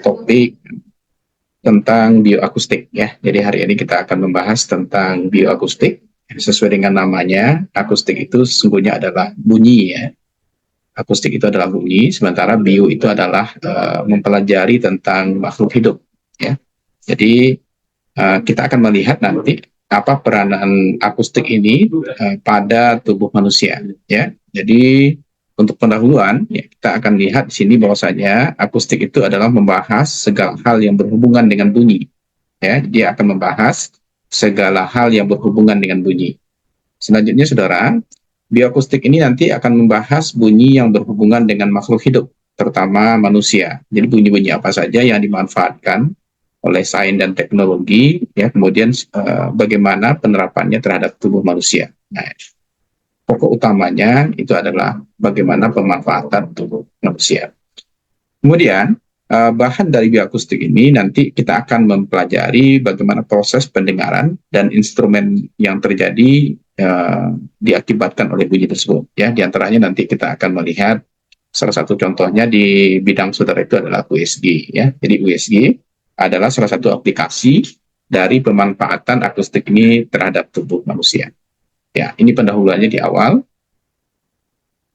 topik tentang bioakustik ya. Jadi hari ini kita akan membahas tentang bioakustik. Sesuai dengan namanya, akustik itu sesungguhnya adalah bunyi ya. Akustik itu adalah bunyi, sementara bio itu adalah mempelajari tentang makhluk hidup ya. Jadi kita akan melihat nanti apa peranan akustik ini pada tubuh manusia ya. Jadi untuk pendahuluan ya, kita akan lihat di sini bahwasanya akustik itu adalah membahas segala hal yang berhubungan dengan bunyi ya. Dia akan membahas segala hal yang berhubungan dengan bunyi. Selanjutnya saudara, bioakustik ini nanti akan membahas bunyi yang berhubungan dengan makhluk hidup, terutama manusia. Jadi bunyi-bunyi apa saja yang dimanfaatkan oleh sains dan teknologi, ya, kemudian bagaimana penerapannya terhadap tubuh manusia. Nah, pokok utamanya itu adalah bagaimana pemanfaatan tubuh manusia. Kemudian bahan dari bioakustik ini nanti kita akan mempelajari bagaimana proses pendengaran dan instrumen yang terjadi diakibatkan oleh bunyi tersebut. Ya, diantaranya nanti kita akan melihat salah satu contohnya di bidang saudara itu adalah USG. Ya, jadi USG adalah salah satu aplikasi dari pemanfaatan akustik ini terhadap tubuh manusia. Ya, ini pendahuluannya di awal.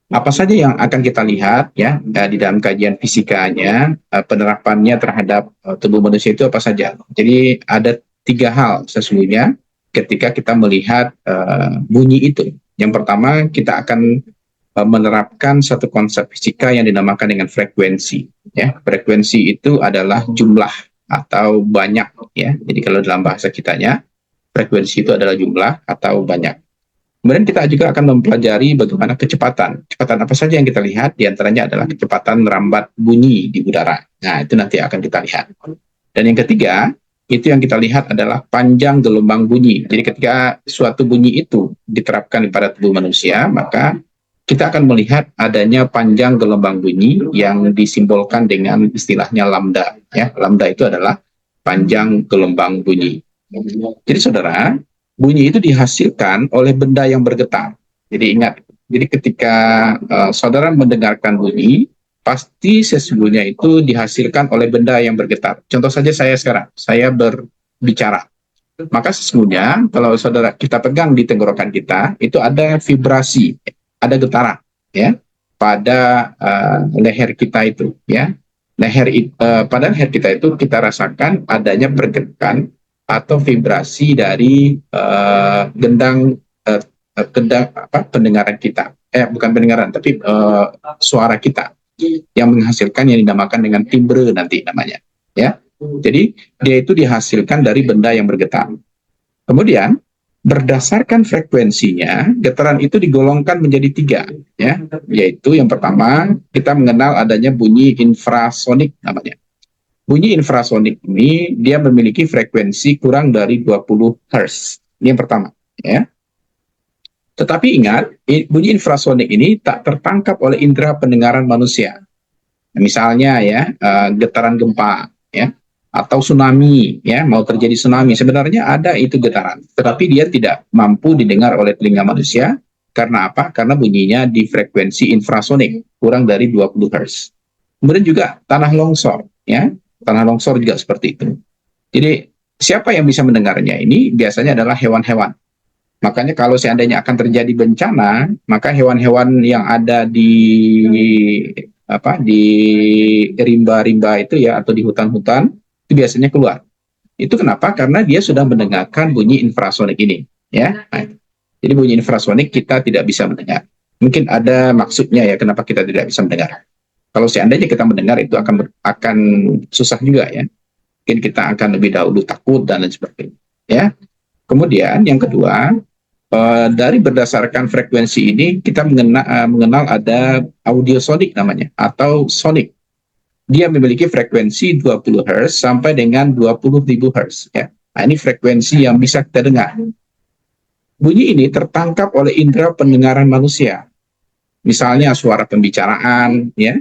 Apa saja yang akan kita lihat ya di dalam kajian fisikanya, penerapannya terhadap tubuh manusia itu apa saja. Jadi ada 3 hal sesungguhnya ketika kita melihat bunyi itu. Yang pertama, kita akan menerapkan satu konsep fisika yang dinamakan dengan frekuensi. Ya, frekuensi itu adalah jumlah atau banyak. Ya, jadi kalau dalam bahasa kitanya, frekuensi itu adalah jumlah atau banyak. Kemudian kita juga akan mempelajari bagaimana kecepatan. Kecepatan apa saja yang kita lihat, diantaranya adalah kecepatan merambat bunyi di udara. Nah, itu nanti akan kita lihat. Dan yang ketiga, itu yang kita lihat adalah panjang gelombang bunyi. Jadi ketika suatu bunyi itu diterapkan pada tubuh manusia, maka kita akan melihat adanya panjang gelombang bunyi yang disimbolkan dengan istilahnya lambda. Ya, lambda itu adalah panjang gelombang bunyi. Jadi saudara, bunyi itu dihasilkan oleh benda yang bergetar. Jadi ingat, jadi ketika saudara mendengarkan bunyi, pasti sesungguhnya itu dihasilkan oleh benda yang bergetar. Contoh saja saya sekarang, saya berbicara. Maka sesungguhnya kalau saudara kita pegang di tenggorokan kita, itu ada vibrasi, ada getaran, ya, pada leher kita itu, ya. Pada leher kita itu kita rasakan adanya pergerakan atau vibrasi dari pendengaran kita. Bukan pendengaran, tapi suara kita yang menghasilkan yang dinamakan dengan timbre nanti namanya. Ya, jadi dia itu dihasilkan dari benda yang bergetar. Kemudian berdasarkan frekuensinya, getaran itu digolongkan menjadi 3, ya, yaitu yang pertama kita mengenal adanya bunyi infrasonik namanya. Bunyi infrasonik ini dia memiliki frekuensi kurang dari 20 Hz. Ini yang pertama, ya. Tetapi ingat, bunyi infrasonik ini tak tertangkap oleh indera pendengaran manusia. Misalnya ya, getaran gempa, ya, atau tsunami, ya, mau terjadi tsunami, sebenarnya ada itu getaran, tetapi dia tidak mampu didengar oleh telinga manusia. Karena apa? Karena bunyinya di frekuensi infrasonik, kurang dari 20 Hz. Kemudian juga tanah longsor, ya, tanah longsor juga seperti itu. Jadi siapa yang bisa mendengarnya ini biasanya adalah hewan-hewan. Makanya kalau seandainya akan terjadi bencana, maka hewan-hewan yang ada di rimba-rimba itu ya, atau di hutan-hutan itu biasanya keluar. Itu kenapa? Karena dia sudah mendengarkan bunyi infrasonik ini, ya. Nah, jadi bunyi infrasonik kita tidak bisa mendengar. Mungkin ada maksudnya ya kenapa kita tidak bisa mendengar. Kalau seandainya kita mendengar itu akan susah juga ya. Mungkin kita akan lebih dahulu takut dan lain sebagainya. Ya. Kemudian yang kedua, dari berdasarkan frekuensi ini kita mengenal ada audiosonik namanya atau sonik. Dia memiliki frekuensi 20 Hz sampai dengan 20.000 Hz. Ya. Nah, ini frekuensi yang bisa kita dengar. Bunyi ini tertangkap oleh indera pendengaran manusia. Misalnya suara pembicaraan, ya,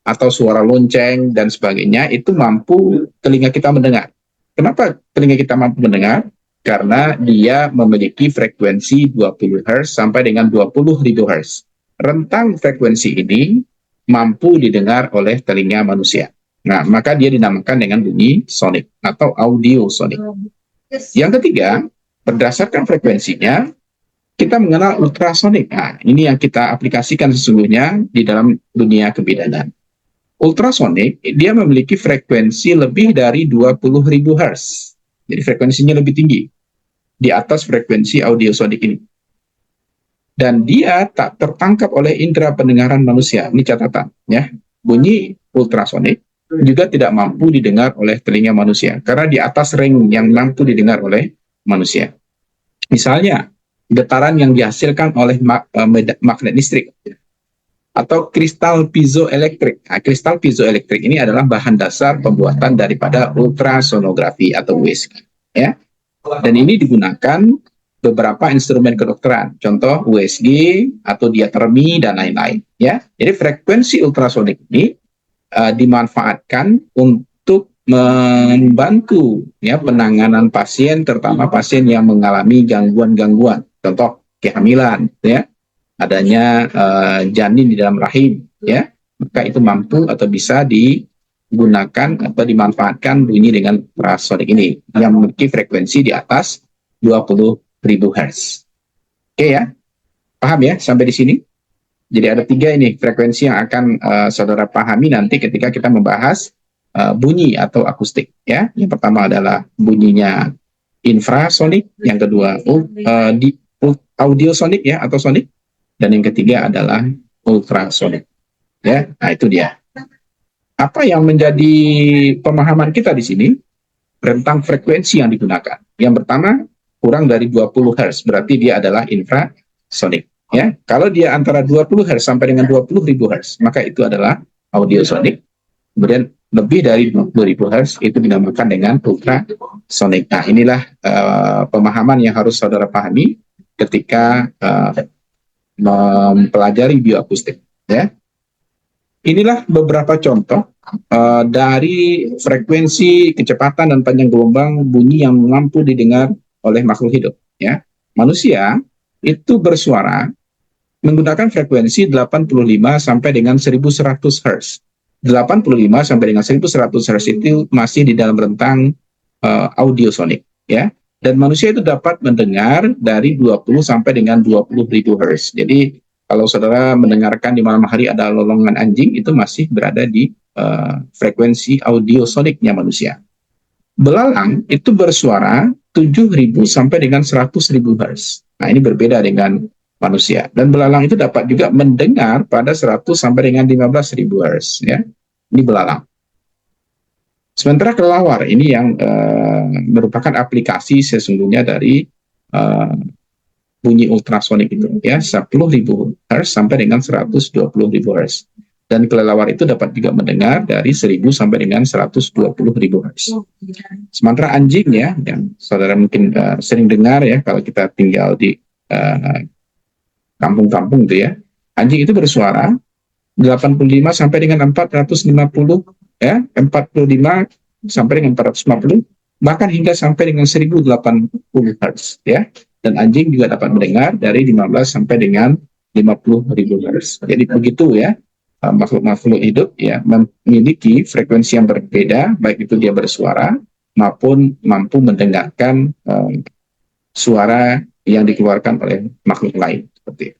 atau suara lonceng dan sebagainya, itu mampu telinga kita mendengar. Kenapa telinga kita mampu mendengar? Karena dia memiliki frekuensi 20 Hz sampai dengan 20.000 Hz. Rentang frekuensi ini mampu didengar oleh telinga manusia. Nah, maka dia dinamakan dengan bunyi sonik atau audio sonik. Yang ketiga, berdasarkan frekuensinya, kita mengenal ultrasonik. Nah, ini yang kita aplikasikan sesungguhnya di dalam dunia kebidanan. Ultrasonik, dia memiliki frekuensi lebih dari 20.000 Hz. Jadi frekuensinya lebih tinggi di atas frekuensi audiosonik ini. Dan dia tak tertangkap oleh indera pendengaran manusia. Ini catatan, ya. Bunyi ultrasonik juga tidak mampu didengar oleh telinga manusia karena di atas range yang mampu didengar oleh manusia. Misalnya, getaran yang dihasilkan oleh magnet listrik atau kristal piezoelektrik. Nah, kristal piezoelektrik ini adalah bahan dasar pembuatan daripada ultrasonografi atau USG, ya. Dan ini digunakan beberapa instrumen kedokteran, contoh USG atau diatermi dan lain-lain, ya. Jadi frekuensi ultrasonik ini dimanfaatkan untuk membantu ya penanganan pasien, terutama pasien yang mengalami gangguan-gangguan, contoh kehamilan, ya, adanya janin di dalam rahim, ya, maka itu mampu atau bisa digunakan atau dimanfaatkan bunyi dengan ultrasonik ini yang memiliki frekuensi di atas 20.000 Hz. Oke ya, paham ya sampai di sini? Jadi ada 3 ini frekuensi yang akan saudara pahami nanti ketika kita membahas bunyi atau akustik, ya. Yang pertama adalah bunyinya infrasonik, yang kedua audiosonik, ya, atau sonik, dan yang ketiga adalah ultrasonik, ya. Nah, itu dia. Apa yang menjadi pemahaman kita di sini tentang frekuensi yang digunakan? Yang pertama, kurang dari 20 Hz, berarti dia adalah infrasonik. Ya, kalau dia antara 20 Hz sampai dengan 20.000 Hz, maka itu adalah audiosonik. Kemudian lebih dari 20.000 Hz itu dinamakan dengan ultrasonik. Nah, inilah pemahaman yang harus saudara pahami ketika mempelajari bioakustik. Ya, inilah beberapa contoh dari frekuensi, kecepatan, dan panjang gelombang bunyi yang mampu didengar oleh makhluk hidup. Ya, manusia itu bersuara menggunakan frekuensi 85 sampai dengan 1100 Hz. 85 sampai dengan 1100 Hz itu masih di dalam rentang audiosonik, ya. Dan manusia itu dapat mendengar dari 20 sampai dengan 20.000 Hz. Jadi kalau saudara mendengarkan di malam hari ada lolongan anjing, itu masih berada di frekuensi audiosoniknya manusia. Belalang itu bersuara 7.000 sampai dengan 100.000 Hz. Nah, ini berbeda dengan manusia. Dan belalang itu dapat juga mendengar pada 100 sampai dengan 15.000 Hz, ya. Ini belalang. Sementara kelelawar ini yang merupakan aplikasi sesungguhnya dari bunyi ultrasonik itu, ya, 10.000 Hz sampai dengan 120.000 Hz. Dan kelelawar itu dapat juga mendengar dari 1.000 sampai dengan 120.000 Hz. Sementara anjing, ya, yang saudara mungkin sering dengar, ya, kalau kita tinggal di kampung-kampung itu, ya, anjing itu bersuara 85 sampai dengan 450, ya, 45 sampai dengan 450, bahkan hingga sampai dengan 1080 Hz, ya. Dan anjing juga dapat mendengar dari 15 sampai dengan 50.000 Hz. Jadi begitu, ya, makhluk-makhluk hidup, ya, memiliki frekuensi yang berbeda, baik itu dia bersuara maupun mampu mendengarkan suara yang dikeluarkan oleh makhluk lain, seperti itu.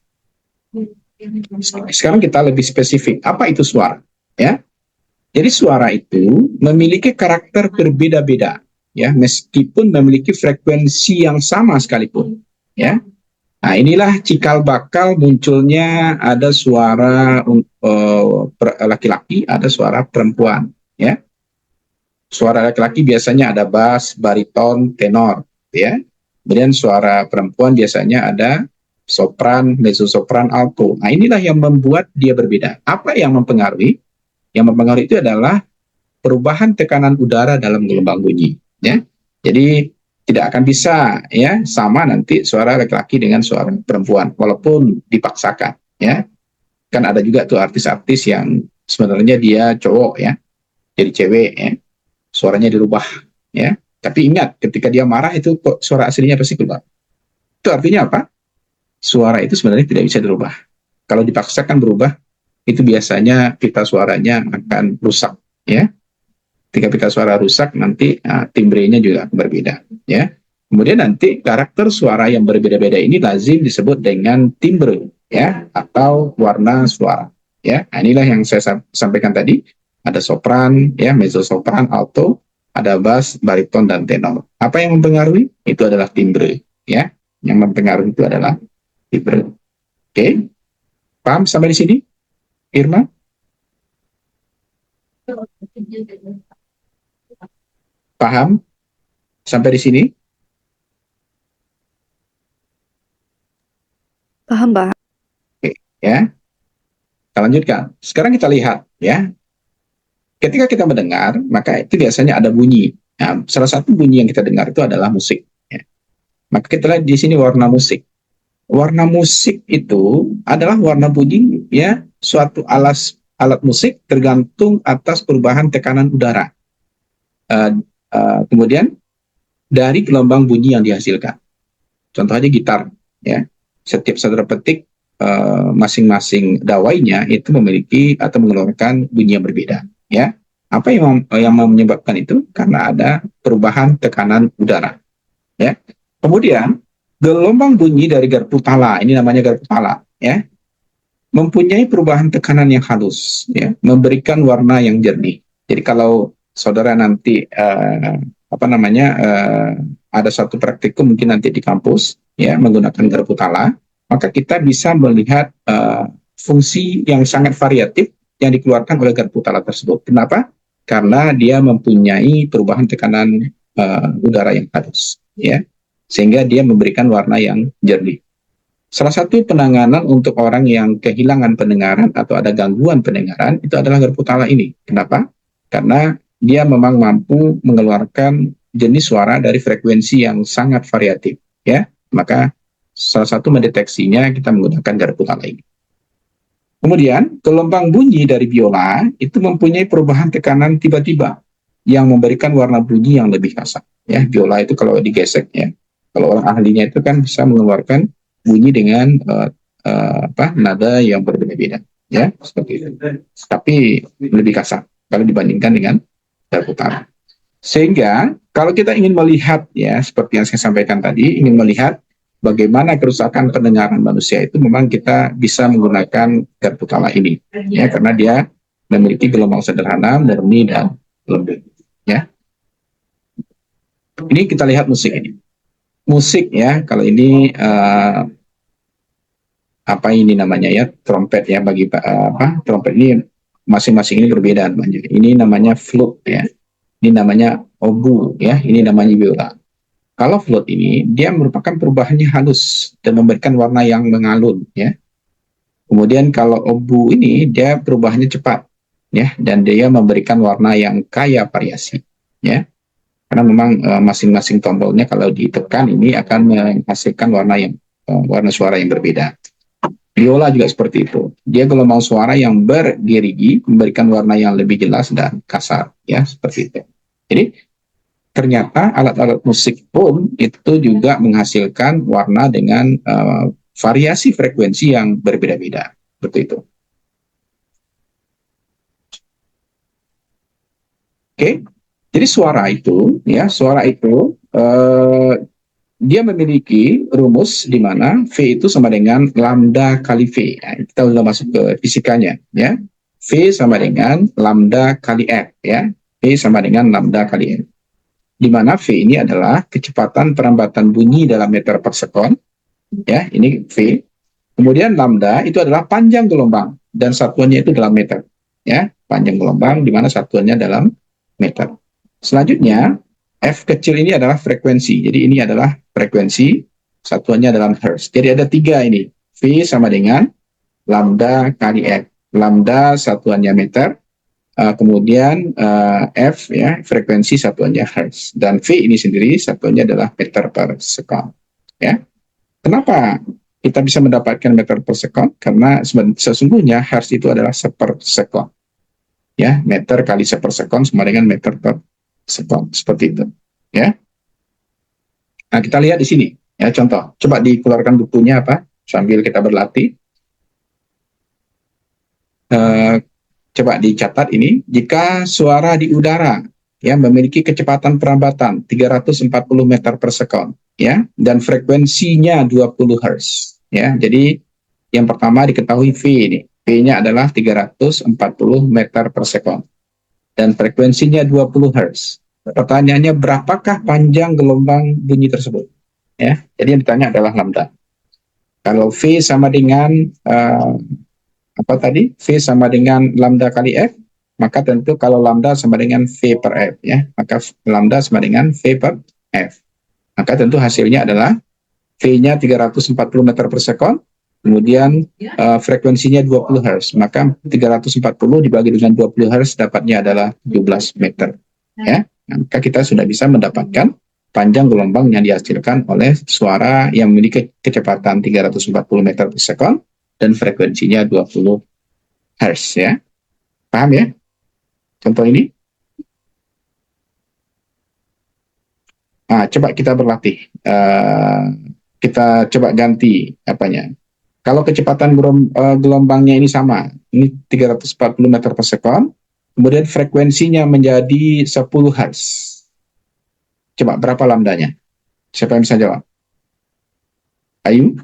Sekarang kita lebih spesifik, apa itu suara, ya? Jadi suara itu memiliki karakter berbeda-beda, ya, meskipun memiliki frekuensi yang sama sekalipun, ya. Nah, inilah cikal bakal munculnya ada suara laki-laki, ada suara perempuan, ya. Suara laki-laki biasanya ada bass, bariton, tenor, ya. Kemudian suara perempuan biasanya ada sopran, mezzo-sopran, alto. Nah, inilah yang membuat dia berbeda. Apa yang mempengaruhi? Yang mempengaruhi itu adalah perubahan tekanan udara dalam gelombang bunyi, ya. Jadi tidak akan bisa, ya, sama nanti suara laki-laki dengan suara perempuan walaupun dipaksakan, ya. Kan ada juga tuh artis-artis yang sebenarnya dia cowok, ya, jadi cewek, ya, suaranya dirubah, ya. Tapi ingat, ketika dia marah itu suara aslinya pasti keluar. Itu artinya apa? Suara itu sebenarnya tidak bisa dirubah. Kalau dipaksakan berubah, itu biasanya pita suaranya akan rusak, ya. Ketika pita suara rusak, nanti timbrenya juga berbeda, ya. Kemudian nanti karakter suara yang berbeda-beda ini lazim disebut dengan timbre, ya, atau warna suara, ya. Nah, inilah yang saya sampaikan tadi. Ada sopran, ya, mezzo sopran, alto, ada bass, bariton, dan tenor. Apa yang mempengaruhi? Itu adalah timbre, ya. Yang mempengaruhi itu adalah timbre. Oke, paham sampai di sini, Irma? Paham sampai di sini? Paham, Pak. Oke, ya. Kita lanjutkan. Sekarang kita lihat, ya. Ketika kita mendengar, maka itu biasanya ada bunyi. Nah, salah satu bunyi yang kita dengar itu adalah musik. Ya. Maka kita lihat di sini warna musik. Warna musik itu adalah warna bunyi, ya, suatu alat musik tergantung atas perubahan tekanan udara. Kemudian dari gelombang bunyi yang dihasilkan. Contoh aja gitar, ya. Setiap saudara petik masing-masing dawainya itu memiliki atau mengeluarkan bunyi yang berbeda, ya. Apa yang menyebabkan itu? Karena ada perubahan tekanan udara, ya. Kemudian gelombang bunyi dari garpu tala, ini namanya garpu tala, ya, mempunyai perubahan tekanan yang halus, ya, memberikan warna yang jernih. Jadi kalau saudara nanti ada satu praktikum mungkin nanti di kampus, ya, menggunakan garpu tala, maka kita bisa melihat fungsi yang sangat variatif yang dikeluarkan oleh garpu tala tersebut. Kenapa? Karena dia mempunyai perubahan tekanan udara yang halus, ya, sehingga dia memberikan warna yang jernih. Salah satu penanganan untuk orang yang kehilangan pendengaran atau ada gangguan pendengaran itu adalah garpu tala ini. Kenapa? Karena dia memang mampu mengeluarkan jenis suara dari frekuensi yang sangat variatif, ya. Maka salah satu mendeteksinya kita menggunakan garpu tala ini. Kemudian gelombang bunyi dari biola itu mempunyai perubahan tekanan tiba-tiba yang memberikan warna bunyi yang lebih kasar, ya. Biola itu kalau digesek, ya, kalau orang ahlinya itu kan bisa mengeluarkan bunyi dengan nada yang berbeda-beda, ya, seperti itu. Tapi lebih kasar kalau dibandingkan dengan garpu tala. Sehingga kalau kita ingin melihat, ya, seperti yang saya sampaikan tadi, ingin melihat bagaimana kerusakan pendengaran manusia itu, memang kita bisa menggunakan garpu tala ini, ya, karena dia memiliki gelombang sederhana, murni, dan lembut, ya. Ini kita lihat musik ini. Musik, ya, kalau ini apa ini namanya, ya, trompet, ya, bagi trompet ini masing-masing ini berbeda namanya. Ini namanya flute, ya. Ini namanya oboe, ya. Ini namanya biola. Kalau flute ini dia merupakan perubahannya halus dan memberikan warna yang mengalun, ya. Kemudian kalau oboe ini dia perubahannya cepat, ya, dan dia memberikan warna yang kaya variasi, ya. Karena memang masing-masing tombolnya kalau ditekan ini akan menghasilkan warna suara yang berbeda. Biola juga seperti itu. Dia gelombang suara yang bergerigi, memberikan warna yang lebih jelas dan kasar, ya, seperti itu. Jadi ternyata alat-alat musik pun itu juga menghasilkan warna dengan variasi frekuensi yang berbeda-beda, seperti itu. Oke, jadi suara itu, ya, dia memiliki rumus di mana V itu sama dengan lambda kali V. Nah, kita sudah masuk ke fisikanya, ya. V sama dengan lambda kali F, ya. V sama dengan lambda kali F. Di mana V ini adalah kecepatan perambatan bunyi dalam meter per sekon, ya. Ini V. Kemudian lambda itu adalah panjang gelombang dan satuannya itu dalam meter, ya. Panjang gelombang di mana satuannya dalam meter. Selanjutnya F kecil ini adalah frekuensi. Jadi ini adalah frekuensi, satuannya dalam hertz. Jadi ada tiga ini. V sama dengan lambda kali F. Lambda satuannya meter, kemudian F, ya, frekuensi satuannya hertz. Dan V ini sendiri satuannya adalah meter per sekon, ya. Kenapa kita bisa mendapatkan meter per sekon? Karena sesungguhnya hertz itu adalah sepersekon, ya. Meter kali sepersekon sama dengan meter per sekon, seperti itu, ya. Nah, kita lihat di sini, ya, contoh. Coba dikeluarkan bukunya apa sambil kita berlatih. Coba dicatat ini, jika suara di udara ya memiliki kecepatan perambatan 340 meter per sekon, ya, dan frekuensinya 20 Hz, ya. Jadi yang pertama diketahui V ini. V-nya adalah 340 meter per sekon dan frekuensinya 20 Hz. Pertanyaannya, berapakah panjang gelombang bunyi tersebut? Ya, jadi yang ditanya adalah lambda. Kalau V sama dengan apa tadi? V sama dengan lambda kali F, maka tentu kalau lambda sama dengan V per F, ya, maka lambda sama dengan V per F. Maka tentu hasilnya adalah V-nya 340 meter per sekon, kemudian frekuensinya 20 Hz. Maka 340 dibagi dengan 20 Hz dapatnya adalah 17 meter. Ya, maka kita sudah bisa mendapatkan panjang gelombang yang dihasilkan oleh suara yang memiliki kecepatan 340 meter per sekon dan frekuensinya 20 Hz, ya. Paham ya? Contoh ini. Nah, coba kita berlatih. Kita coba ganti apanya. Kalau kecepatan gelombangnya ini sama, ini 340 meter per sekon, kemudian frekuensinya menjadi 10 Hz. Coba berapa lambdanya? Siapa yang bisa jawab? Ayu?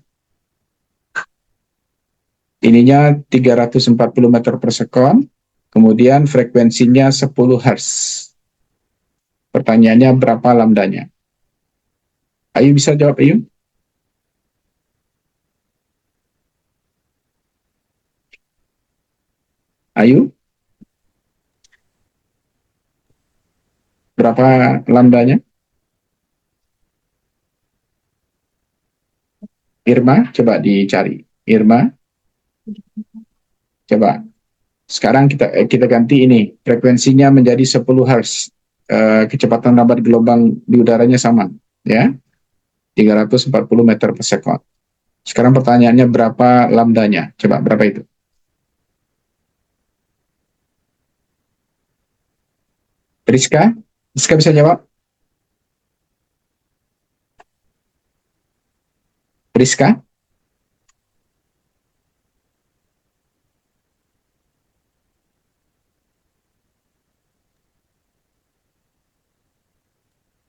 Ininya 340 meter per sekon, kemudian frekuensinya 10 Hz. Pertanyaannya berapa lambdanya? Ayu bisa jawab, Ayu? Ayu? Berapa lambdanya? Irma, coba dicari. Irma, coba. Sekarang kita ganti ini, frekuensinya menjadi 10 Hz. Kecepatan lambat gelombang di udaranya sama, ya, 340 meter per sekon. Sekarang pertanyaannya berapa lambdanya? Coba berapa itu? Rizka? Rizka bisa jawab? Rizka?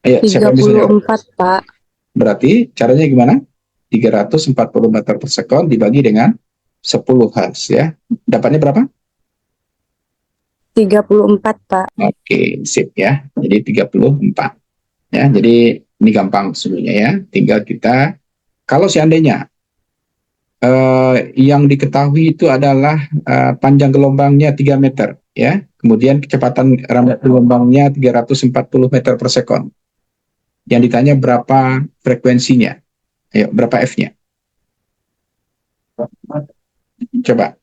Ayo, siapa yang bisa jawab? 34, Pak. Berarti caranya gimana? 340 meter per sekon dibagi dengan 10 Hz, ya. Dapatnya berapa? 34, Pak. Oke, sip ya. Jadi 34. Ya, jadi ini gampang sebenarnya ya. Tinggal kita, kalau seandainya yang diketahui itu adalah panjang gelombangnya 3 meter, ya. Kemudian kecepatan rambat gelombangnya 340 meter per sekon. Yang ditanya berapa frekuensinya? Ayo, berapa F-nya? Coba.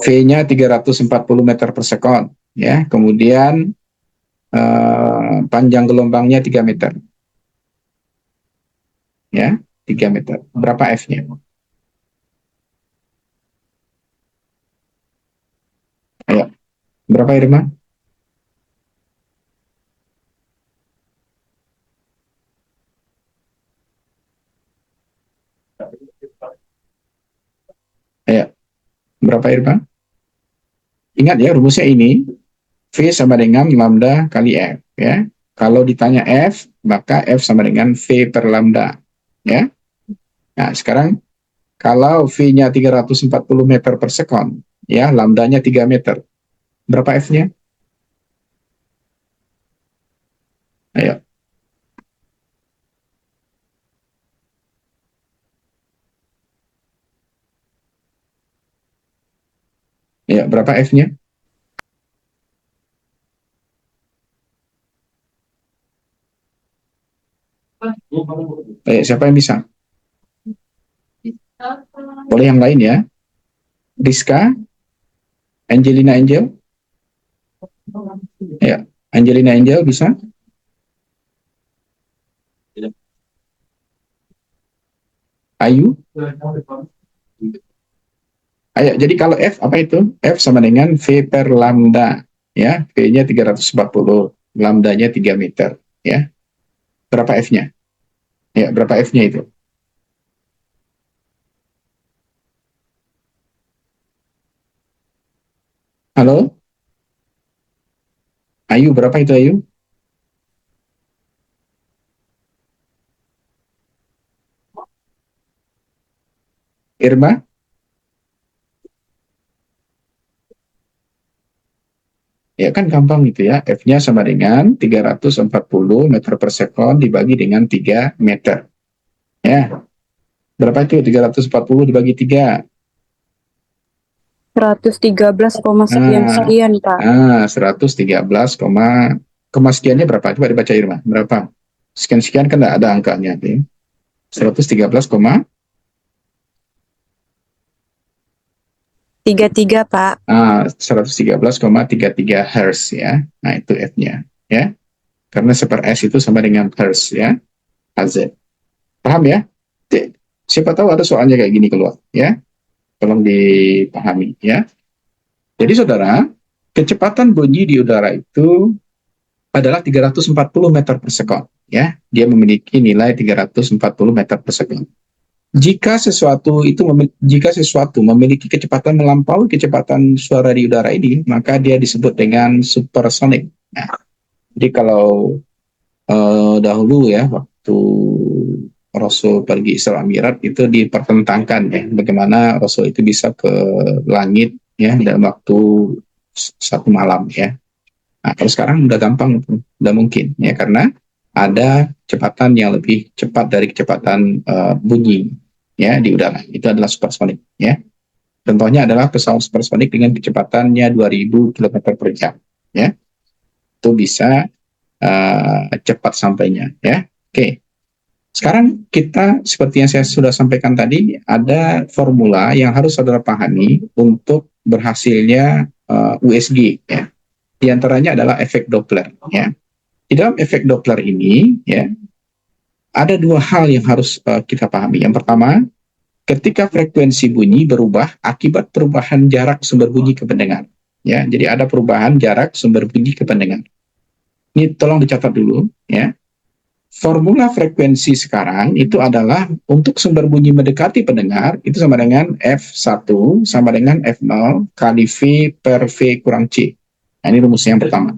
V-nya 340 meter per sekon, ya. Kemudian panjang gelombangnya 3 meter, ya. 3 meter. Berapa F-nya? Ayo, berapa Irma? Ayo, berapa Irma? Ingat ya, rumusnya ini, V sama dengan lambda kali F, ya. Kalau ditanya F, maka F sama dengan V per lambda, ya. Nah, sekarang kalau V-nya 340 meter per sekon, ya, lambdanya 3 meter. Berapa F-nya? Ayo. Ya, berapa F-nya? Siapa yang bisa? Boleh yang lain ya. Rizka, Angelina Angel. Ya, Angelina Angel bisa? Ayu? Ayo, jadi kalau F apa itu? F sama dengan V per lambda. Ya, V-nya 340, lambdanya 3 meter. Ya, berapa F-nya? Ya, berapa F-nya itu? Halo? Ayu, berapa itu Ayu? Irma? Ya kan gampang gitu ya. F-nya sama dengan 340 meter per sekon dibagi dengan 3 meter. Ya, berapa itu 340 dibagi 3? 113, sekian Nah, sekian, Pak. 113, koma sekiannya berapa? Coba dibaca Irma. Berapa? Sekian-sekian kan nggak ada angkanya. Ya. 113, 33, Pak. 113,33 Hz ya. Nah, itu F-nya ya. Karena per S itu sama dengan Hz ya. HZ. Paham ya? Siapa tahu ada soalnya kayak gini keluar ya. Tolong dipahami ya. Jadi saudara, kecepatan bunyi di udara itu adalah 340 meter per sekon ya. Dia memiliki nilai 340 meter per sekon. Jika sesuatu memiliki kecepatan melampaui kecepatan suara di udara ini, maka dia disebut dengan supersonik. Nah, jadi kalau dahulu ya waktu Rasul pergi Isra Mi'raj itu dipertentangkan ya bagaimana Rasul itu bisa ke langit ya dalam waktu satu malam ya. Nah, kalau sekarang udah gampang, udah mungkin ya karena ada kecepatan yang lebih cepat dari kecepatan bunyi ya di udara. Itu adalah supersonik ya. Contohnya adalah pesawat supersonik dengan kecepatannya 2000 km per jam ya. Itu bisa cepat sampainya ya. Oke. Sekarang kita seperti yang saya sudah sampaikan tadi ada formula yang harus saudara pahami untuk berhasilnya USG ya. Di antaranya adalah efek Doppler ya. Di dalam efek Doppler ini ya ada dua hal yang harus kita pahami. Yang pertama, ketika frekuensi bunyi berubah akibat perubahan jarak sumber bunyi ke pendengar. Ya, jadi ada perubahan jarak sumber bunyi ke pendengar. Ini tolong dicatat dulu ya. Formula frekuensi sekarang itu adalah untuk sumber bunyi mendekati pendengar itu sama dengan F1 sama dengan F0 kali V per V kurang C. Nah, ini rumus yang pertama.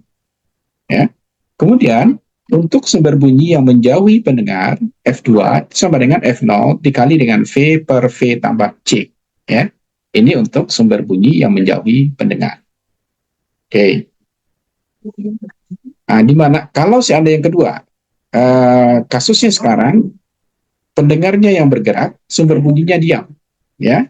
Ya. Kemudian untuk sumber bunyi yang menjauhi pendengar F2 sama dengan F0 dikali dengan V per V tambah C. Ya. Ini untuk sumber bunyi yang menjauhi pendengar. Oke. Nah, di mana kalau seandainya yang kedua, kasusnya sekarang pendengarnya yang bergerak, sumber bunyinya diam. Ya.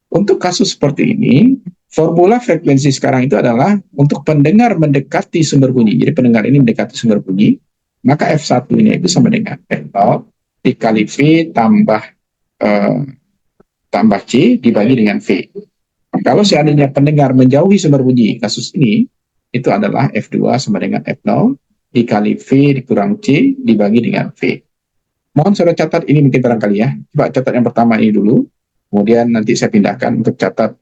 Untuk kasus seperti ini, formula frekuensi sekarang itu adalah untuk pendengar mendekati sumber bunyi. Jadi pendengar ini mendekati sumber bunyi, maka F1-nya itu sama dengan F0 dikali V tambah eh, tambah C dibagi dengan V. Kalau seandainya pendengar menjauhi sumber bunyi kasus ini, itu adalah F2 sama dengan F0 dikali V dikurang C dibagi dengan V. Mohon saudara catat ini mungkin barangkali ya. Coba catat yang pertama ini dulu. Kemudian nanti saya pindahkan untuk catat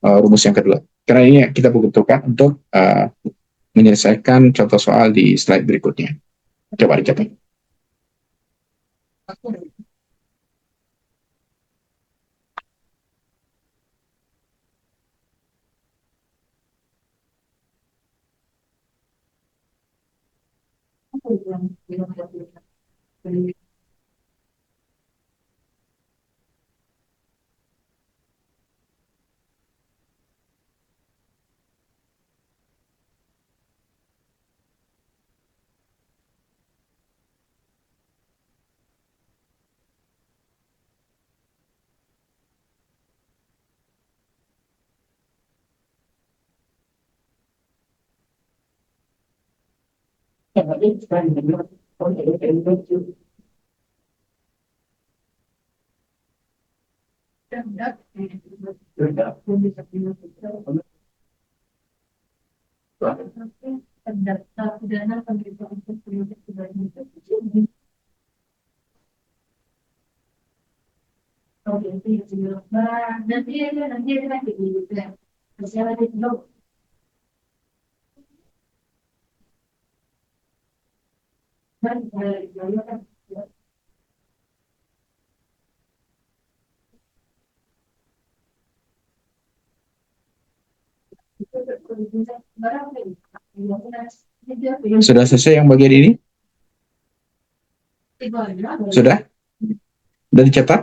rumus yang kedua. Karena ini kita butuhkan untuk menyelesaikan contoh soal di slide berikutnya. Coba dicatat. Sudah selesai yang bagian ini? Sudah? Sudah dicatat?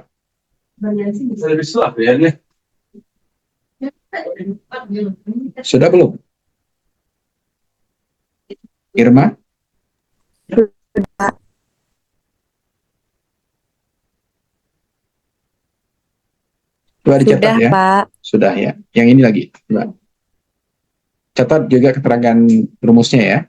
Sudah belum? Irma? Pak. Sudah dicatat Sudah, ya? Pak. Sudah ya. Yang ini lagi. Coba. Catat juga keterangan rumusnya ya.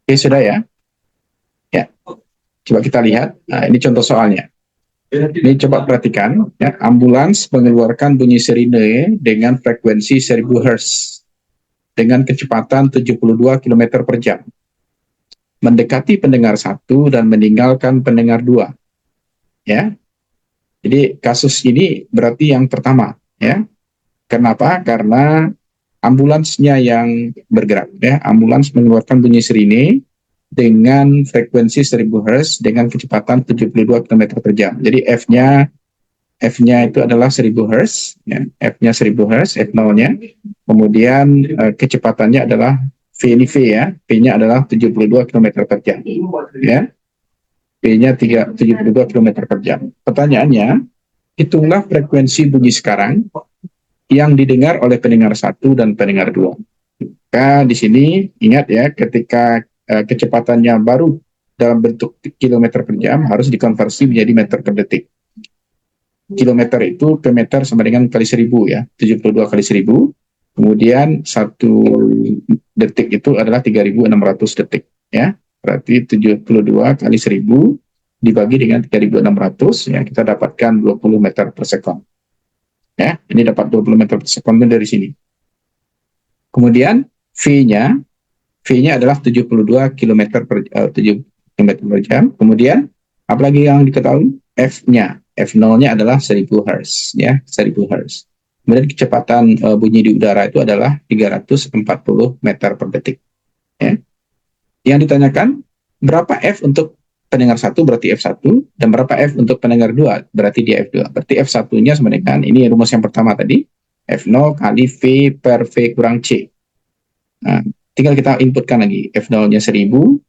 Oke, sudah ya. Ya. Coba kita lihat. Nah, ini contoh soalnya. Ini coba perhatikan, ya, ambulans mengeluarkan bunyi sirine dengan frekuensi 1000 Hz dengan kecepatan 72 km per jam. Mendekati pendengar 1 dan meninggalkan pendengar 2. Ya. Jadi kasus ini berarti yang pertama, ya. Kenapa? Karena ambulansnya yang bergerak, ya. Ambulans mengeluarkan bunyi sirine dengan frekuensi 1000 Hz dengan kecepatan 72 km per jam. Jadi F-nya itu adalah 1000 Hz, ya. F-nya 1000 Hz, F0-nya. Kemudian kecepatannya adalah V ini V ya, V-nya adalah 72 km per jam. Ya. V-nya 72 km per jam. Pertanyaannya, hitunglah frekuensi bunyi sekarang yang didengar oleh pendengar 1 dan pendengar 2. Maka di sini ingat ya, ketika kecepatannya baru dalam bentuk kilometer per jam harus dikonversi menjadi meter per detik. Kilometer itu ke meter sama dengan kali 1000 ya, 72 kali 1000. Kemudian 1 detik itu adalah 3600 detik ya. Berarti 72 kali 1000 dibagi dengan 3600 ya, kita dapatkan 20 meter per sekon. Ya, ini dapat 20 meter per sekon dari sini. Kemudian V-nya adalah 72 km per 7 km per jam. Kemudian apalagi yang diketahui? F0-nya adalah 1000 Hz ya, 1000 Hz. Kemudian kecepatan bunyi di udara itu adalah 340 meter per detik. Ya. Yang ditanyakan berapa F untuk pendengar 1 berarti F1 dan berapa F untuk pendengar 2 berarti dia F2. Berarti F1-nya sama dengan ini rumus yang pertama tadi, F0 kali V per V kurang C. Nah, tinggal kita inputkan lagi, F0-nya 1000,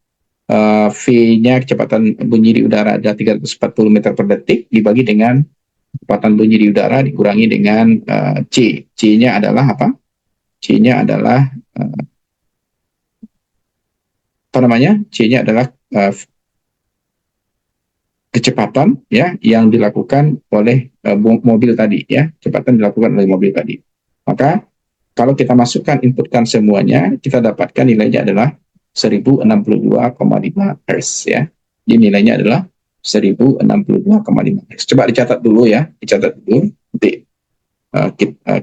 V-nya kecepatan bunyi di udara ada 340 meter per detik dibagi dengan kecepatan bunyi di udara dikurangi dengan C. C-nya adalah apa? C-nya adalah apa namanya? C-nya adalah kecepatan ya yang dilakukan oleh mobil tadi ya, kecepatan dilakukan oleh mobil tadi. Maka kalau kita masukkan, inputkan semuanya, kita dapatkan nilainya adalah 1062,5 Hz ya. Jadi nilainya adalah 1062,5 Hz. Coba dicatat dulu ya, dicatat dulu. Nanti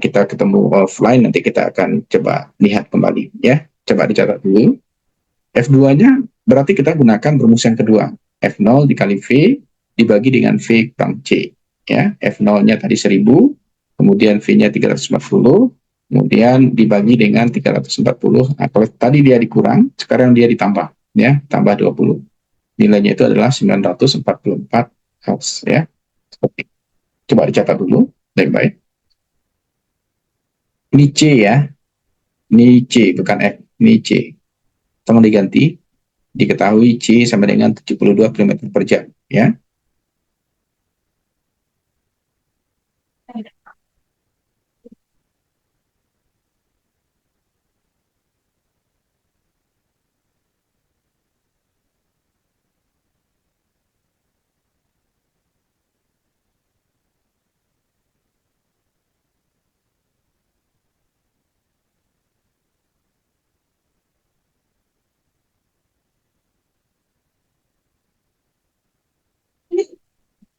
kita ketemu offline, nanti kita akan coba lihat kembali ya. Coba dicatat dulu. F2-nya berarti kita gunakan rumus yang kedua. F0 dikali V dibagi dengan V kurang C. Ya, F0-nya tadi 1000, kemudian V-nya 340, kemudian dibagi dengan 340. Nah, kalau tadi dia dikurang, sekarang dia ditambah, ya, tambah 20. Nilainya itu adalah 944 Hz, ya. Coba dicatat dulu, baik-baik. Ini C ya, ini C bukan F, ini C. Tolong diganti. diketahui C sama dengan 72 km per jam, ya.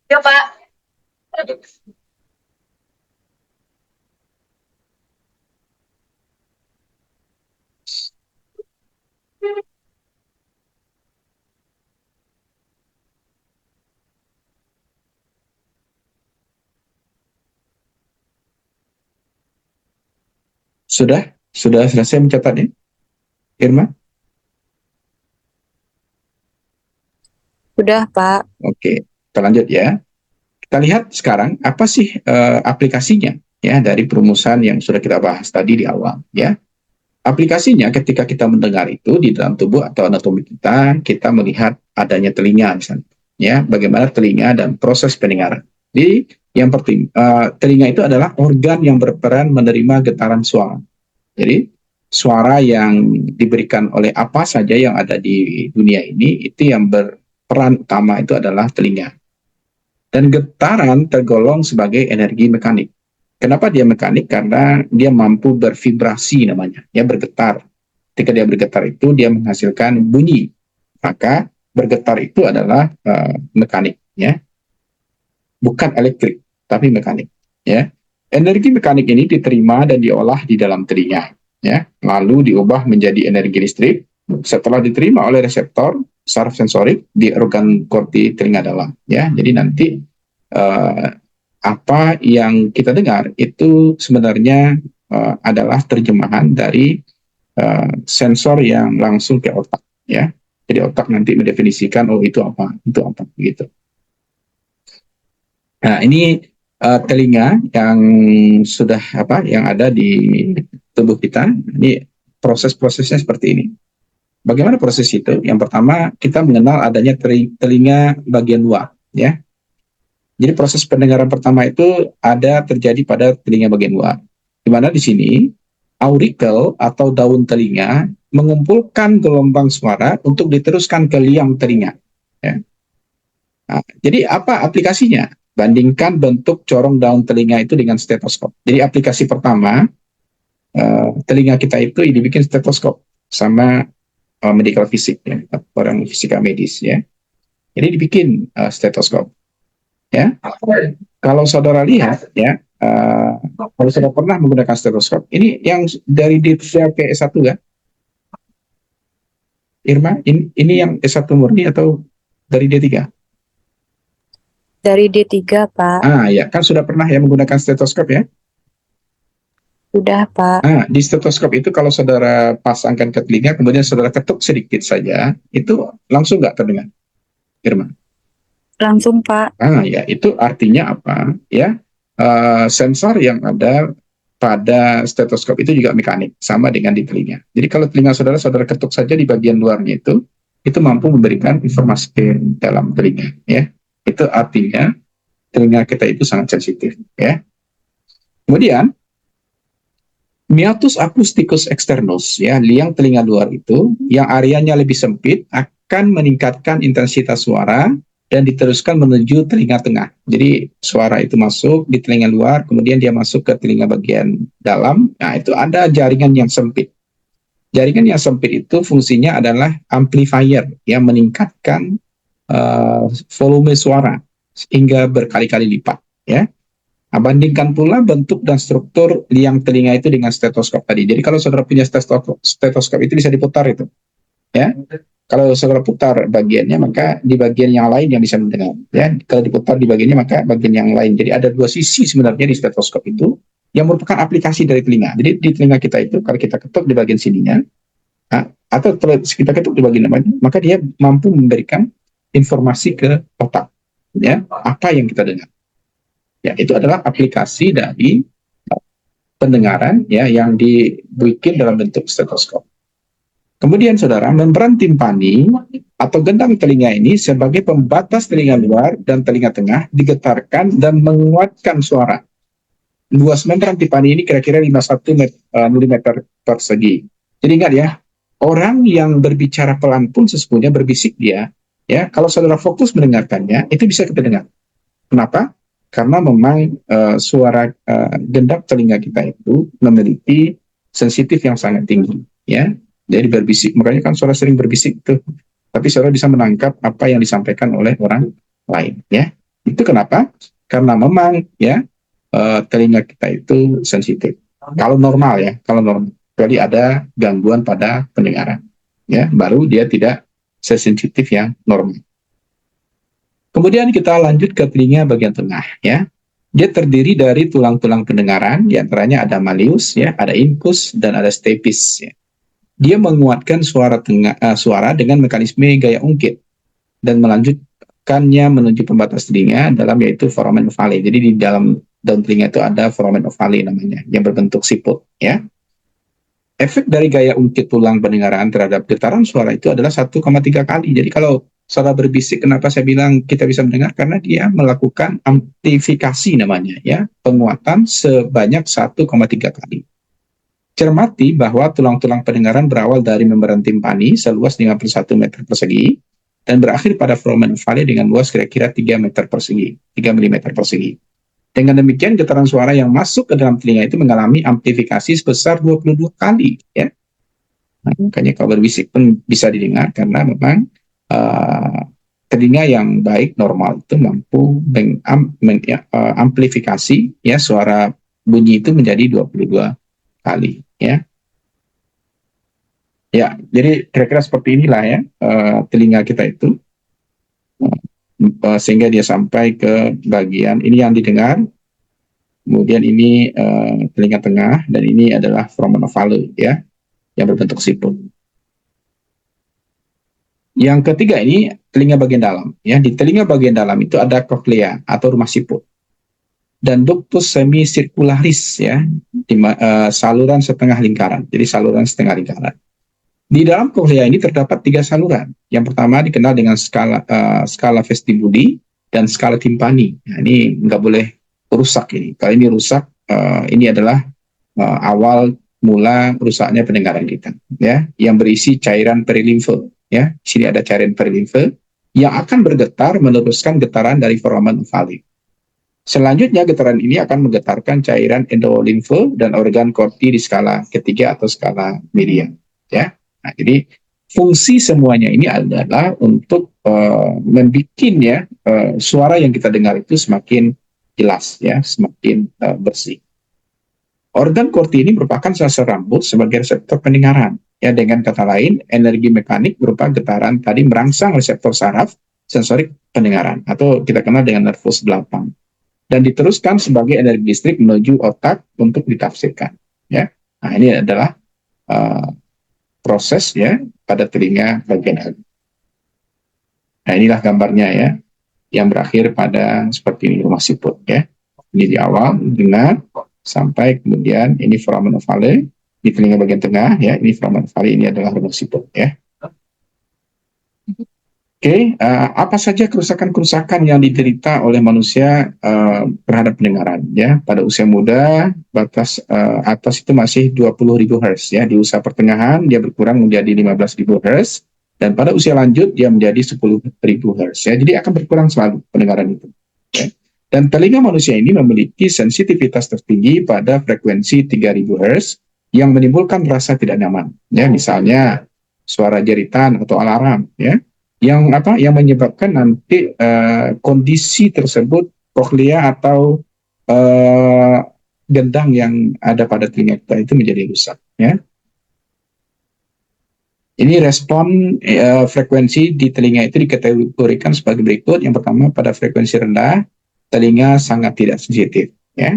Coba. Sudah selesai mencatatnya, Irma? Sudah, Pak. Oke, kita lanjut ya. Kita lihat sekarang apa sih aplikasinya ya dari perumusan yang sudah kita bahas tadi di awal, ya. Aplikasinya ketika kita mendengar itu di dalam tubuh atau anatomi kita, kita melihat adanya telinga misalnya, ya. Bagaimana telinga dan proses pendengaran. Jadi yang penting, telinga itu adalah organ yang berperan menerima getaran suara. Jadi suara yang diberikan oleh apa saja yang ada di dunia ini itu yang berperan utama itu adalah telinga. Dan getaran tergolong sebagai energi mekanik. Kenapa dia mekanik? Karena dia mampu bervibrasi namanya, ya, bergetar. Ketika dia bergetar itu dia menghasilkan bunyi. Maka bergetar itu adalah mekanik, ya, bukan elektrik, tapi mekanik, ya. Energi mekanik ini diterima dan diolah di dalam telinga, ya, lalu diubah menjadi energi listrik setelah diterima oleh reseptor saraf sensorik di organ korti telinga dalam, ya. Jadi nanti uh, apa yang kita dengar itu sebenarnya adalah terjemahan dari sensor yang langsung ke otak, ya. Jadi otak nanti mendefinisikan, oh itu apa, gitu. Nah, ini telinga yang sudah yang ada di tubuh kita. Ini proses-prosesnya seperti ini. Bagaimana proses itu? Yang pertama, kita mengenal adanya telinga bagian luar, ya. Jadi proses pendengaran pertama itu ada terjadi pada telinga bagian luar. Di mana di sini aurikel atau daun telinga mengumpulkan gelombang suara untuk diteruskan ke liang telinga, ya. Nah, jadi apa aplikasinya? Bandingkan bentuk corong daun telinga itu dengan stetoskop. Jadi aplikasi pertama, telinga kita itu dibikin stetoskop sama medical fisik, ya, orang fisika medis, ya. Jadi dibikin stetoskop, ya. Kalau saudara lihat, ya, kalau sudah pernah menggunakan stetoskop, ini yang dari D3 ke S1 ya, Irma, ini yang S1 murni atau dari D3? Dari D3, Pak. Ya, kan sudah pernah ya menggunakan stetoskop ya? Sudah, Pak. Nah, di stetoskop itu kalau saudara pasangkan ke telinga, kemudian saudara ketuk sedikit saja, itu langsung nggak terdengar, Irma? Langsung, Pak. Ya, itu artinya apa? Ya, sensor yang ada pada stetoskop itu juga mekanik, sama dengan di telinga. Jadi kalau telinga saudara ketuk saja di bagian luarnya itu mampu memberikan informasi ke dalam telinga, ya. Itu artinya telinga kita itu sangat sensitif, ya. Kemudian meatus acousticus externus, ya, liang telinga luar itu yang areanya lebih sempit akan meningkatkan intensitas suara dan diteruskan menuju telinga tengah. Jadi suara itu masuk di telinga luar, kemudian dia masuk ke telinga bagian dalam. Nah, itu ada jaringan yang sempit. Jaringan yang sempit itu fungsinya adalah amplifier yang meningkatkan volume suara hingga berkali-kali lipat, ya. Nah, bandingkan pula bentuk dan struktur liang telinga itu dengan stetoskop tadi. Jadi kalau saudara punya stetoskop itu bisa diputar itu, ya. Kalau saudara putar bagiannya, maka di bagian yang lain yang bisa mendengar, ya. Kalau diputar di bagiannya, maka bagian yang lain. Jadi ada dua sisi sebenarnya di stetoskop itu yang merupakan aplikasi dari telinga. Jadi di telinga kita itu kalau kita ketuk di bagian sininya, atau kita ketuk di bagian namanya, maka dia mampu memberikan informasi ke otak, ya, apa yang kita dengar. Ya, itu adalah aplikasi dari pendengaran, ya, yang dibikin dalam bentuk stetoskop. Kemudian saudara, membran timpani atau gendang telinga ini sebagai pembatas telinga luar dan telinga tengah digetarkan dan menguatkan suara. Luas membran timpani ini kira-kira 51 mm persegi. Jadi ingat ya, orang yang berbicara pelan pun sesungguhnya berbisik dia, ya. Kalau saudara fokus mendengarkannya, itu bisa kita dengar. Kenapa? Karena memang suara gendang telinga kita itu memiliki sensitif yang sangat tinggi, ya. Jadi berbisik, makanya kan suara sering berbisik tuh. Tapi saudara bisa menangkap apa yang disampaikan oleh orang lain, ya. Itu kenapa? Karena memang ya telinga kita itu sensitif. Kalau normal ya, kalau normal. Jadi ada gangguan pada pendengaran, ya, baru dia tidak sesensitif yang normal. Kemudian kita lanjut ke telinga bagian tengah, ya. Dia terdiri dari tulang-tulang pendengaran, diantaranya ada malleus, ya, ada incus, dan ada stapes. Ya. Dia menguatkan suara dengan mekanisme gaya ungkit dan melanjutkannya menuju pembatas telinga dalam yaitu foramen ovale. Jadi di dalam daun telinga itu ada foramen ovale namanya yang berbentuk siput. Ya. Efek dari gaya ungkit tulang pendengaran terhadap getaran suara itu adalah 1,3 kali. Jadi kalau suara berbisik, kenapa saya bilang kita bisa mendengar? Karena dia melakukan amplifikasi namanya, ya, penguatan sebanyak 1,3 kali. Cermati bahwa tulang-tulang pendengaran berawal dari membran timpani seluas 51 meter persegi dan berakhir pada foramen ovale dengan luas kira-kira 3 meter persegi, 3 mm persegi. Dengan demikian, getaran suara yang masuk ke dalam telinga itu mengalami amplifikasi sebesar 22 kali. Ya. Nah, makanya kalau berbisik pun bisa didengar karena memang telinga yang baik normal itu mampu mengamplifikasi ya, suara bunyi itu menjadi 22 kali, ya. Ya, jadi kira-kira seperti inilah ya telinga kita itu sehingga dia sampai ke bagian ini yang didengar, kemudian ini telinga tengah, dan ini adalah foramen ovale, ya, yang berbentuk siput. Yang ketiga ini telinga bagian dalam, ya. Di telinga bagian dalam itu ada koklea atau rumah siput dan ductus semicircularis, ya, saluran setengah lingkaran. Jadi saluran setengah lingkaran. Di dalam koklea ini terdapat 3 saluran. Yang pertama dikenal dengan skala vestibuli dan skala timpani. Nah, ini nggak boleh rusak ini. Kalau ini rusak, ini adalah awal mula rusaknya pendengaran kita, ya, yang berisi cairan perilimfe. Ya, di sini ada cairan perilimfe yang akan bergetar meneruskan getaran dari foramen ovale. Selanjutnya getaran ini akan menggetarkan cairan endolimfe dan organ korti di skala ketiga atau skala media. Ya, nah, jadi fungsi semuanya ini adalah untuk membuat ya suara yang kita dengar itu semakin jelas, ya, semakin bersih. Organ korti ini merupakan sel-sel rambut sebagai reseptor pendengaran. Ya, dengan kata lain, energi mekanik berupa getaran tadi merangsang reseptor saraf sensorik pendengaran atau kita kenal dengan nervus belakang, dan diteruskan sebagai energi listrik menuju otak untuk ditafsirkan. Ya, nah ini adalah proses ya pada telinga bagian atas. Nah inilah gambarnya ya, yang berakhir pada seperti ini, rumah siput ya. Ini di awal dengar sampai kemudian ini foramen ovale di telinga bagian tengah ya. Ini foramen ovale, ini adalah rumah siput ya. Oke, apa saja kerusakan-kerusakan yang diderita oleh manusia terhadap pendengaran ya? Pada usia muda, batas atas itu masih 20.000 Hz ya. Di usia pertengahan dia berkurang menjadi 15.000 Hz, dan pada usia lanjut dia menjadi 10.000 Hz ya. Jadi akan berkurang selalu pendengaran itu. Ya. Dan telinga manusia ini memiliki sensitivitas tertinggi pada frekuensi 3.000 Hz yang menimbulkan rasa tidak nyaman. Ya, misalnya suara jeritan atau alarm ya. Yang menyebabkan nanti kondisi tersebut koklea atau gendang yang ada pada telinga kita itu menjadi rusak ya. Ini respon frekuensi di telinga itu dikategorikan sebagai berikut. Yang pertama, pada frekuensi rendah telinga sangat tidak sensitif ya.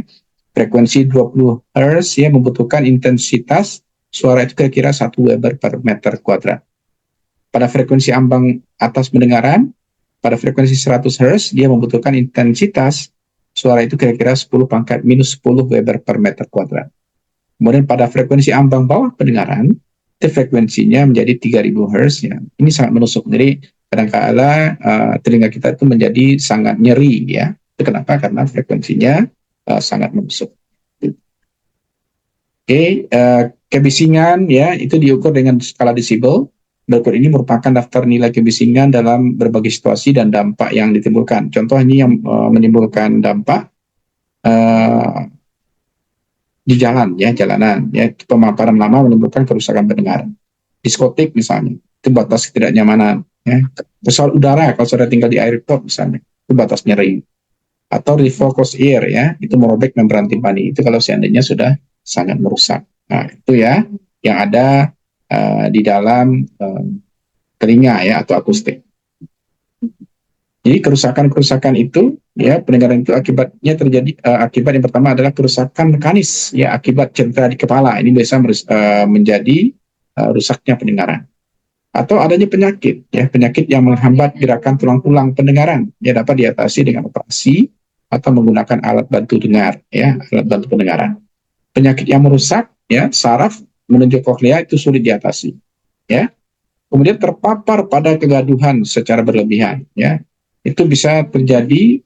Frekuensi 20 Hz ya membutuhkan intensitas suara itu kira-kira 1 Weber per meter kuadrat. Pada frekuensi ambang atas pendengaran, pada frekuensi 100 Hz, dia membutuhkan intensitas suara itu kira-kira 10⁻⁻10 Weber per meter kuadrat. Kemudian pada frekuensi ambang bawah pendengaran, itu frekuensinya menjadi 3000 Hz ya. Ini sangat menusuk. Jadi kadang-kala telinga kita itu menjadi sangat nyeri ya. Itu kenapa? Karena frekuensinya sangat menusuk. Oke, kebisingan ya itu diukur dengan skala desibel. Berikut ini merupakan daftar nilai kebisingan dalam berbagai situasi dan dampak yang ditimbulkan. Contoh ini yang menimbulkan dampak di jalan ya, jalanan ya, pemaparan lama menimbulkan kerusakan pendengaran. Diskotik misalnya, itu batas ketidaknyamanan ya. Pesawat udara kalau sudah tinggal di airport misalnya, itu batas nyeri. Atau refocus ear ya, itu merobek membran timpani. Itu kalau seandainya sudah sangat merusak. Nah, itu ya yang ada di dalam telinga ya atau akustik. Jadi kerusakan-kerusakan itu ya pendengaran itu akibatnya terjadi akibat yang pertama adalah kerusakan mekanis ya akibat cedera di kepala. Ini biasa menjadi rusaknya pendengaran. Atau adanya penyakit ya, penyakit yang menghambat gerakan tulang-tulang pendengaran ya dapat diatasi dengan operasi atau menggunakan alat bantu dengar ya, alat bantu pendengaran. Penyakit yang merusak ya saraf menuju koklea itu sulit diatasi ya. Kemudian terpapar pada kegaduhan secara berlebihan ya. Itu bisa terjadi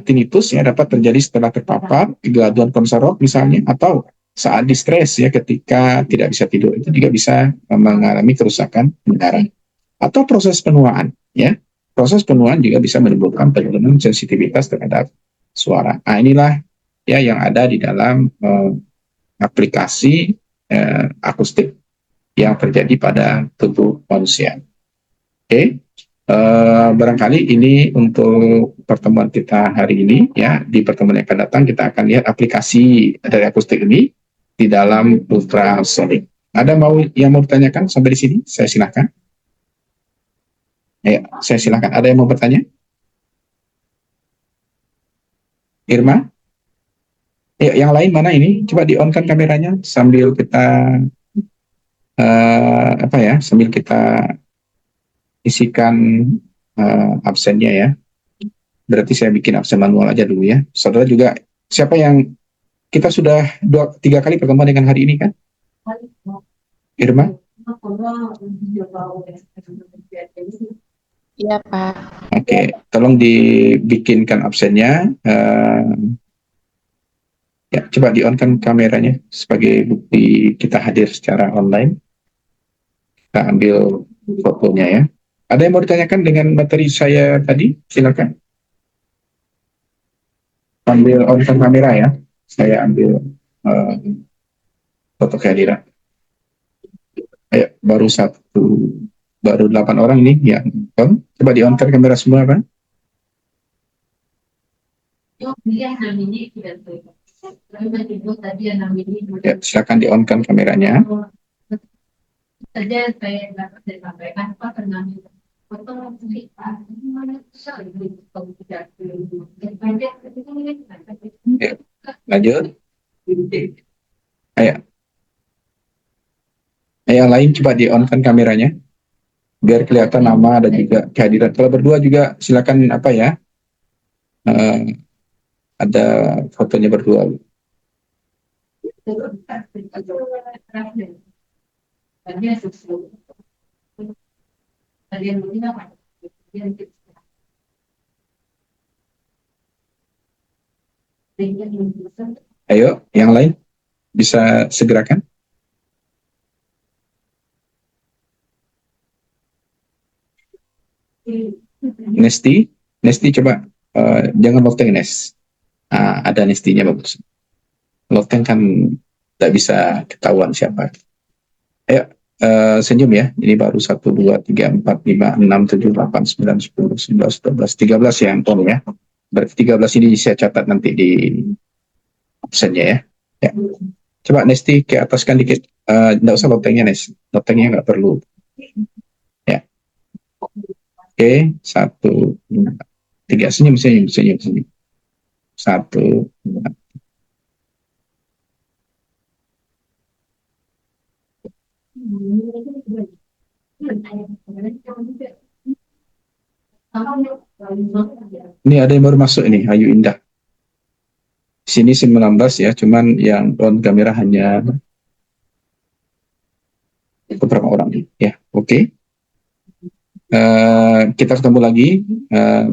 tinnitus ya dapat terjadi setelah terpapar kegaduhan konserok misalnya atau saat distres ya ketika tidak bisa tidur itu juga bisa mengalami kerusakan pendengaran atau proses penuaan ya. Proses penuaan juga bisa menimbulkan penurunan sensitivitas terhadap suara. Nah, inilah ya yang ada di dalam aplikasi akustik yang terjadi pada tubuh manusia. Oke. Barangkali ini untuk pertemuan kita hari ini ya. Di pertemuan yang akan datang kita akan lihat aplikasi dari akustik ini di dalam ultrasonic. Ada yang mau ditanyakan sampai di sini? Saya silakan. Ya, saya silakan. Ada yang mau bertanya? Irma? Ya, yang lain mana ini? Coba di-on-kan kameranya sambil kita sambil kita isikan absennya ya. Berarti saya bikin absen manual aja dulu ya. Saudara juga, siapa yang kita sudah 3 kali pertemuan dengan hari ini kan? Irma? Iya, Pak. Oke, tolong dibikinkan absennya. Ya, coba di-on-kan kameranya sebagai bukti kita hadir secara online. Kita ambil fotonya ya. Ada yang mau ditanyakan dengan materi saya tadi? Silakan. Ambil on-kan kamera ya. Saya ambil foto kehadiran. Ayo, baru 8 orang ini yang on. Coba di-on-kan kamera semua kan? Ya, silakan di-on-kan kameranya. Saja saya dapat sampaikan Pak karena Ya, lanjut. Ayo. Yang lain coba di-on-kan kameranya biar kelihatan nama dan juga kehadiran. Kalau berdua juga silakan ada fotonya berdua. Ayo, yang lain bisa segerakan. Nesti coba jangan loteng Nes. Ada Nestinya bagus. Loteng kan tidak bisa ketahuan siapa. Ayo senyum ya. Ini baru 1, 2, 3, 4, 5, 6, 7, 8, 9, 10, 11, 12, 13 yang on ya. Berarti 13 ini saya catat nanti di absennya ya. Ya. Coba Nesti ke ataskan dikit. Nggak usah lotengnya Nes. Lotengnya nggak perlu. Ya. Oke, 1, 2, 3. Senyum. 1, 2. Ini ada yang baru masuk ini, Ayu Indah. Sini 19 ya, cuman yang on kamera hanya kembali ya. Oke. Kita ketemu lagi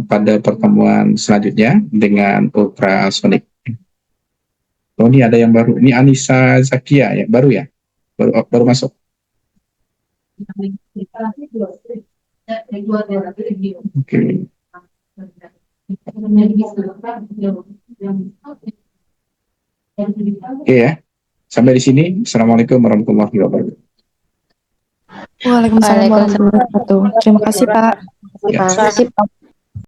pada pertemuan selanjutnya dengan ultrasonic. Oh, ini ada yang baru. Ini Anissa Zakia ya, baru ya? Baru masuk. Oke. Oke ya. Sampai di sini. Assalamualaikum warahmatullahi wabarakatuh. Waalaikumsalam warahmatullahi wabarakatuh. Terima kasih, Pak. Ya. Terima kasih, Pak.